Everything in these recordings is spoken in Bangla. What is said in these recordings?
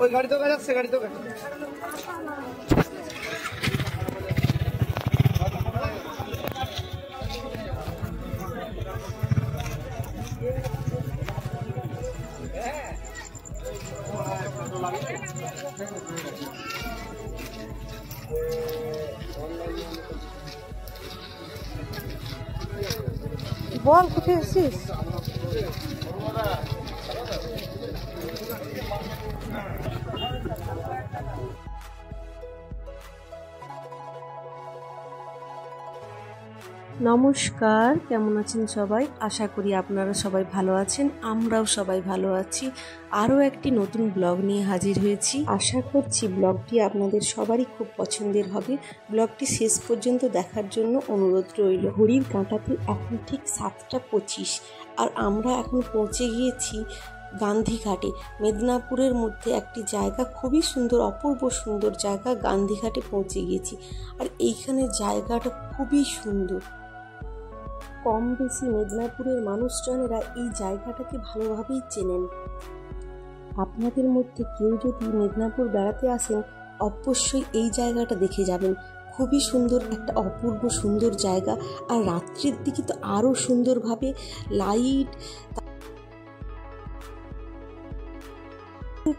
ওই গাড়ি তো যাচ্ছে, গাড়ি তো বল কোথায় এসেছিস? নমস্কার, কেমন আছেন সবাই? আশা করি আপনারা সবাই ভালো আছেন, আমরাও সবাই ভালো আছি। আরও একটি নতুন ব্লগ নিয়ে হাজির হয়েছি। আশা করছি ব্লগটি আপনাদের সবারই খুব পছন্দের হবে। ব্লগটি শেষ পর্যন্ত দেখার জন্য অনুরোধ রইল। ঘড়ির কাঁটাতে এখন ঠিক 7:25 আর আমরা এখন পৌঁছে গিয়েছি গান্ধীঘাটে। মেদিনীপুরের মধ্যে একটি জায়গা, খুবই সুন্দর, অপূর্ব সুন্দর জায়গা, গান্ধীঘাটে পৌঁছে গিয়েছি। আর এইখানে জায়গাটা খুবই সুন্দর। কম বেশি মেদিনীপুরের মানুষজনেরা এই জায়গাটাকে ভালোভাবেই চেনেন। আপনাদের মধ্যে কেউ যদি মেদিনীপুর বেড়াতে আসেন, অবশ্যই এই জায়গাটা দেখে যাবেন। খুবই সুন্দর, একটা অপূর্ব সুন্দর জায়গা। আর রাত্রির দিকে তো আরও সুন্দরভাবে লাইট,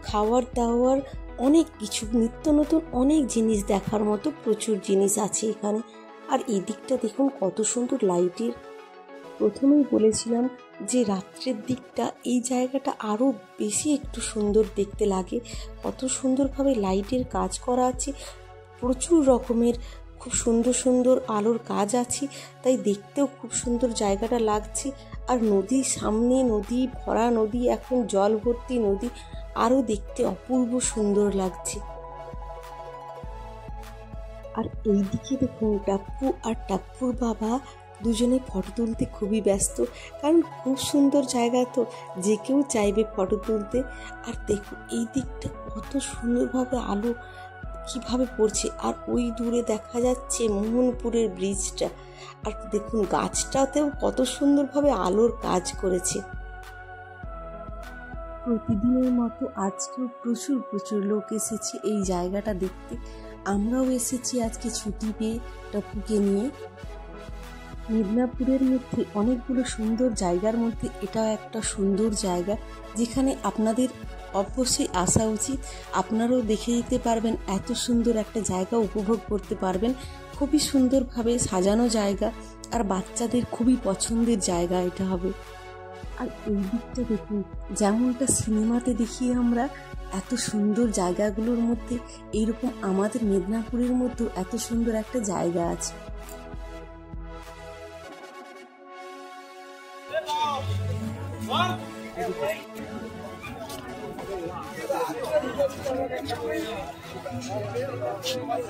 খাওয়ার দাওয়ার, অনেক কিছু, নিত্য নতুন অনেক জিনিস দেখার মতো প্রচুর জিনিস আছে এখানে। আর এই দিকটা দেখুন কত সুন্দর লাইটের। প্রথমেই বলেছিলাম যে রাত্রের দিকটা এই জায়গাটা আরও বেশি একটু সুন্দর দেখতে লাগে। কত সুন্দরভাবে লাইটের কাজ করা আছে, প্রচুর রকমের খুব সুন্দর সুন্দর আলোর কাজ আছে, তাই দেখতেও খুব সুন্দর জায়গাটা লাগছে। আর নদীর সামনে, নদী ভরা, নদী এখন জল ভর্তি নদী, আরও দেখতে অপূর্ব সুন্দর লাগছে। আর এই দিকে দেখুন টাপ্পু আর টাপ্পুর বাবা দুজনে ফটো তুলতে খুবই ব্যস্ত, কারণ খুব সুন্দর জায়গা তো, যে কেউ চাইবে ফটো তুলতে। আর দেখুন এই দিকটা কত সুন্দরভাবে আলো কিভাবে পড়ছে। আর ওই দূরে দেখা যাচ্ছে মোহনপুরের ব্রিজটা। আর দেখুন গাছটাতেও কত সুন্দরভাবে আলোর কাজ করেছে। প্রতিদিনের মতো আজকেও প্রচুর প্রচুর লোক এসেছে এই জায়গাটা দেখতে। আমরাও এসেছি আজকে ছুটি পেয়ে টপ্পুকে নিয়ে। মেদিনীপুরের মধ্যে অনেকগুলো সুন্দর জায়গার মধ্যে এটাও একটা সুন্দর জায়গা, যেখানে আপনাদের অবশ্যই আসা উচিত। আপনারাও দেখে দিতে পারবেন, এত সুন্দর একটা জায়গা উপভোগ করতে পারবেন। খুবই সুন্দরভাবে সাজানো জায়গা, আর বাচ্চাদের খুবই পছন্দের জায়গা এটা হবে। আর এই দিকটা দেখুন, যেমনটা সিনেমাতে দেখি আমরা, এত সুন্দর জায়গাগুলোর মধ্যে এইরকম আমাদের মেদিনীপুরের মধ্যেও এত সুন্দর একটা জায়গা আছে।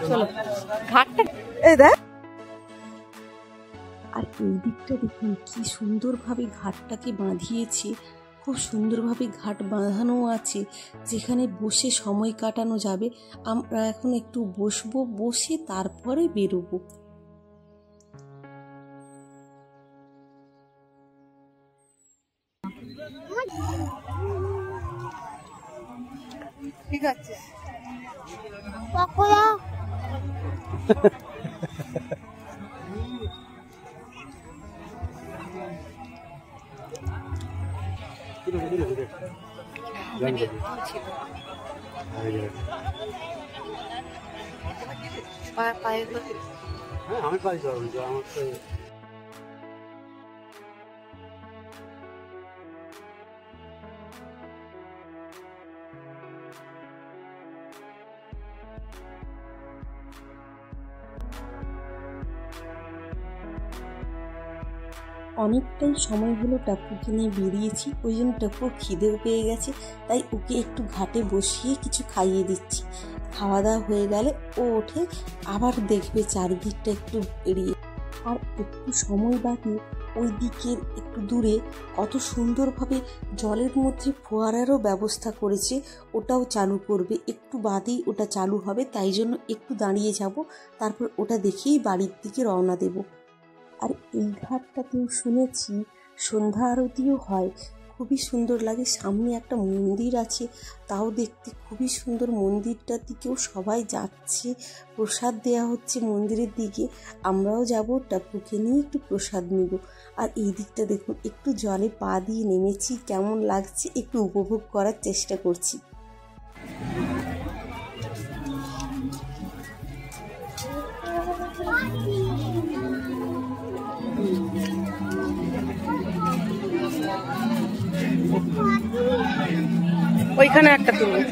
চলো ঘাটটা এই দেখ। আর এই দিকটা দেখুন কি সুন্দরভাবে ঘাটটাকে বাঁধিয়েছে, খুব সুন্দরভাবে ঘাট বাঁধানো আছে, যেখানে বসে সময় কাটানো যাবে। আমরা এখন একটু বসবো, বসে তারপরে বেরোবো। ঠিক আছে। আমি পাই আমার অনেকটাই সময় হলো টাপ্পুকে নিয়ে বেরিয়েছি, ওই জন্য টাপ্পুর খিদেও পেয়ে গেছে, তাই ওকে একটু ঘাটে বসিয়ে কিছু খাইয়ে দিচ্ছি। খাওয়া দাওয়া হয়ে গেলে ও ওঠে, আবার দেখবে চারিদিকটা একটু বেরিয়ে। আর একটু সময় বাদে ওই দিকের একটু দূরে কত সুন্দরভাবে জলের মধ্যে ফোয়ারারও ব্যবস্থা করেছে, ওটাও চালু করবে, একটু বাদেই ওটা চালু হবে, তাই জন্য একটু দাঁড়িয়ে যাব, তারপর ওটা দেখেই বাড়ির দিকে রওনা দেব। আর এই ঘাটটাতেও শুনেছি সন্ধ্যা আরতিও হয়, খুবই সুন্দর লাগে। সামনে একটা মন্দির আছে, তাও দেখতে খুবই সুন্দর। মন্দিরটার দিকেও সবাই যাচ্ছে, প্রসাদ দেওয়া হচ্ছে মন্দিরের দিকে, আমরাও যাব, টাপ্পুকে নিয়ে একটু প্রসাদ নেব। আর এই দিকটা দেখুন, একটু জলে পা দিয়ে নেমেছি, কেমন লাগছে একটু উপভোগ করার চেষ্টা করছি। ওইখানে একটা তুলবে।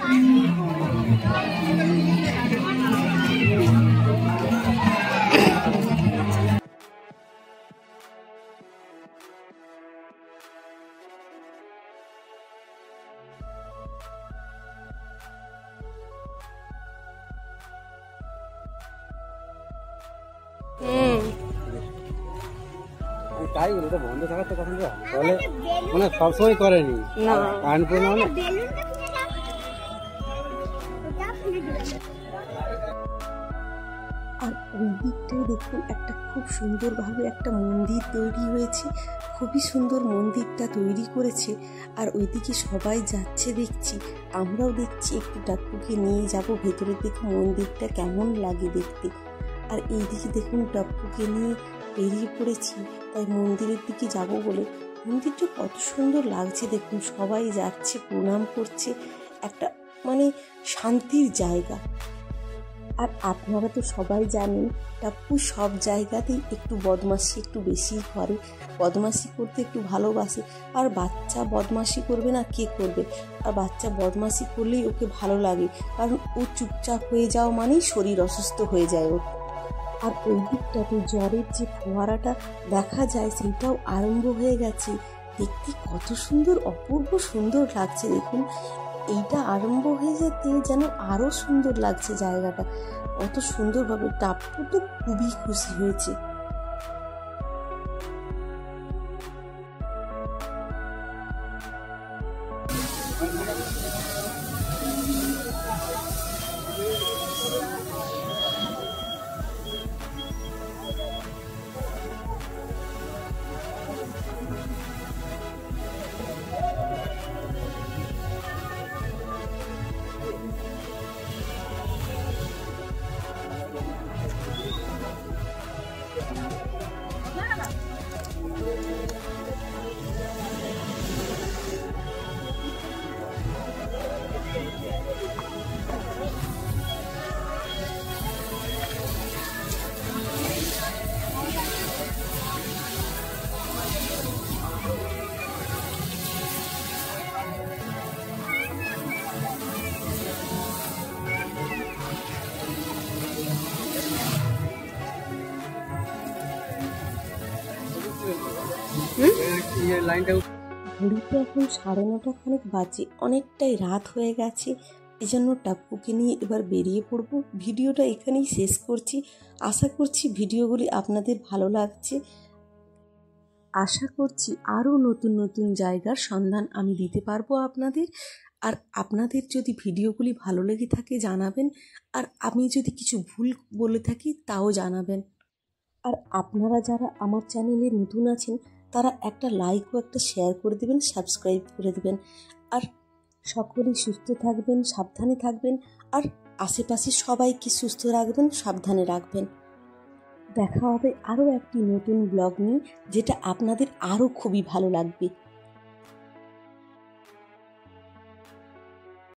তাই এটা বন্ধ থাকার তো কথা তাহলে মানে সবসময় করেনি না কারণ করে না। আর ওই দিকটায় দেখুন একটা খুব সুন্দরভাবে একটা মন্দির তৈরি হয়েছে, খুবই সুন্দর মন্দিরটা তৈরি করেছে। আর ওইদিকে সবাই যাচ্ছে দেখছি, আমরাও দেখছি, একটু টাপ্পুকে নিয়ে যাব ভেতরের দিকে, মন্দিরটা কেমন লাগে দেখতে। আর এইদিকে দেখুন টাপ্পুকে নিয়ে বেরিয়ে পড়েছি, তাই মন্দিরের দিকে যাব বলে। মন্দিরটা কত সুন্দর লাগছে দেখুন, সবাই যাচ্ছে, প্রণাম করছে, একটা মানে শান্তির জায়গা। আর আপনারা তো সবাই জানেন টাপ্পু সব জায়গাতেই একটু বদমাশি একটু বেশিই করে, বদমাশি করতে একটু ভালোবাসে। আর বাচ্চা বদমাশি করবে না, কে করবে? আর বাচ্চা বদমাশি করলেই ওকে ভালো লাগে, কারণ ও চুপচাপ হয়ে যাওয়া মানেই শরীর অসুস্থ হয়ে যায় ওর। আর ওই দিকটাতে জ্বরের যে ফোয়ারাটা দেখা যায়, সেটাও আরম্ভ হয়ে গেছে। দেখতে কত সুন্দর, অপূর্ব সুন্দর লাগছে দেখুন। এইটা আরম্ভ হয়ে যেতে যেন আরো সুন্দর লাগছে জায়গাটা, কত সুন্দরভাবে। টাপ্পু তো খুবই খুশি হয়েছে। ঘড়িতে এখন 9:30 খানিক বাজে, অনেকটাই রাত হয়ে গেছে, এজন্য টাপ্পুকে নিয়ে এবার বেরিয়ে পড়বো। ভিডিওটা এখানেই শেষ করছি, আশা করছি ভিডিওগুলি আপনাদের ভালো লাগছে। আশা করছি আরও নতুন নতুন জায়গার সন্ধান আমি দিতে পারবো আপনাদের। আর আপনাদের যদি ভিডিওগুলি ভালো লেগে থাকে জানাবেন, আর আমি যদি কিছু ভুল বলে থাকি তাও জানাবেন। আর আপনারা যারা আমার চ্যানেলে নতুন আছেন তারা একটা লাইক ও একটা শেয়ার করে দেবেন, সাবস্ক্রাইব করে দেবেন। আর সকলেই সুস্থ থাকবেন, সাবধানে থাকবেন, আর আশেপাশে সবাইকে সুস্থ রাখবেন, সাবধানে রাখবেন। দেখা হবে আরও একটি নতুন ব্লগ নিয়ে, যেটা আপনাদের আরও খুবই ভালো লাগবে।